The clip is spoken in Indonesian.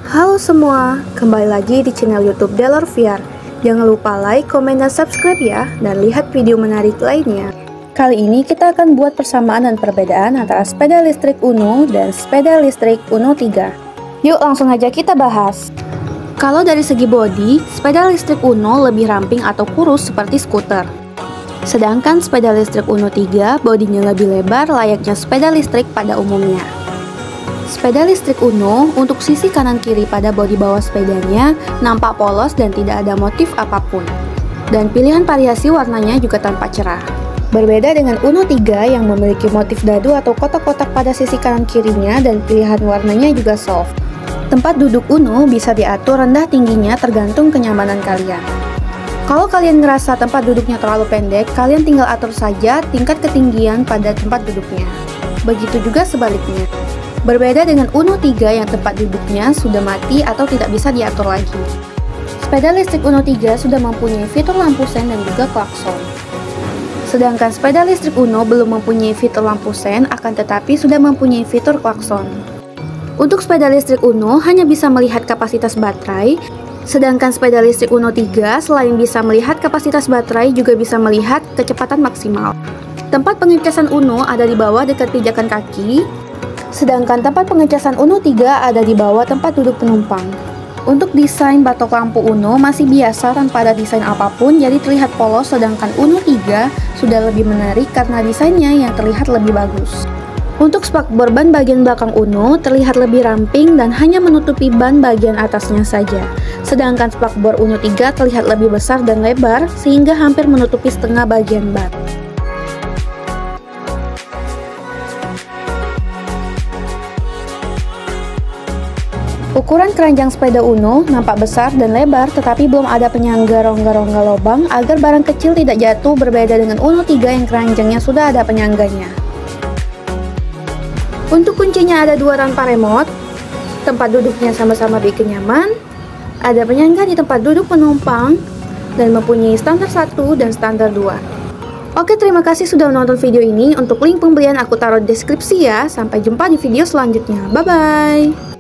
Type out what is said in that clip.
Halo semua, kembali lagi di channel YouTube Delor VR. Jangan lupa like, komen, dan subscribe ya, dan lihat video menarik lainnya. Kali ini kita akan buat persamaan dan perbedaan antara sepeda listrik Uno dan sepeda listrik Uno 3. Yuk langsung aja kita bahas. Kalau dari segi bodi, sepeda listrik Uno lebih ramping atau kurus seperti skuter. Sedangkan sepeda listrik Uno 3 bodinya lebih lebar layaknya sepeda listrik pada umumnya. Sepeda listrik Uno untuk sisi kanan kiri pada bodi bawah sepedanya nampak polos dan tidak ada motif apapun. Dan pilihan variasi warnanya juga tampak cerah. Berbeda dengan Uno 3 yang memiliki motif dadu atau kotak-kotak pada sisi kanan kirinya dan pilihan warnanya juga soft. Tempat duduk Uno bisa diatur rendah tingginya tergantung kenyamanan kalian. Kalau kalian ngerasa tempat duduknya terlalu pendek, kalian tinggal atur saja tingkat ketinggian pada tempat duduknya. Begitu juga sebaliknya. Berbeda dengan Uno 3 yang tempat duduknya sudah mati atau tidak bisa diatur lagi. Sepeda listrik Uno 3 sudah mempunyai fitur lampu sen dan juga klakson. Sedangkan sepeda listrik Uno belum mempunyai fitur lampu sen, akan tetapi sudah mempunyai fitur klakson. Untuk sepeda listrik Uno hanya bisa melihat kapasitas baterai, sedangkan sepeda listrik Uno 3 selain bisa melihat kapasitas baterai juga bisa melihat kecepatan maksimal. Tempat pengecasan Uno ada di bawah dekat pijakan kaki, sedangkan tempat pengecasan Uno 3 ada di bawah tempat duduk penumpang. Untuk desain batok lampu Uno masih biasa tanpa ada desain apapun, jadi terlihat polos, sedangkan Uno 3 sudah lebih menarik karena desainnya yang terlihat lebih bagus. Untuk spakbor ban bagian belakang Uno terlihat lebih ramping dan hanya menutupi ban bagian atasnya saja. Sedangkan spakbor Uno 3 terlihat lebih besar dan lebar sehingga hampir menutupi setengah bagian ban. Ukuran keranjang sepeda Uno nampak besar dan lebar, tetapi belum ada penyangga rongga-rongga lubang agar barang kecil tidak jatuh, berbeda dengan Uno 3 yang keranjangnya sudah ada penyangganya. Untuk kuncinya ada dua tanpa remote, tempat duduknya sama-sama bikin nyaman, ada penyangga di tempat duduk penumpang, dan mempunyai standar 1 dan standar 2. Oke, terima kasih sudah menonton video ini. Untuk link pembelian aku taruh di deskripsi ya. Sampai jumpa di video selanjutnya. Bye-bye.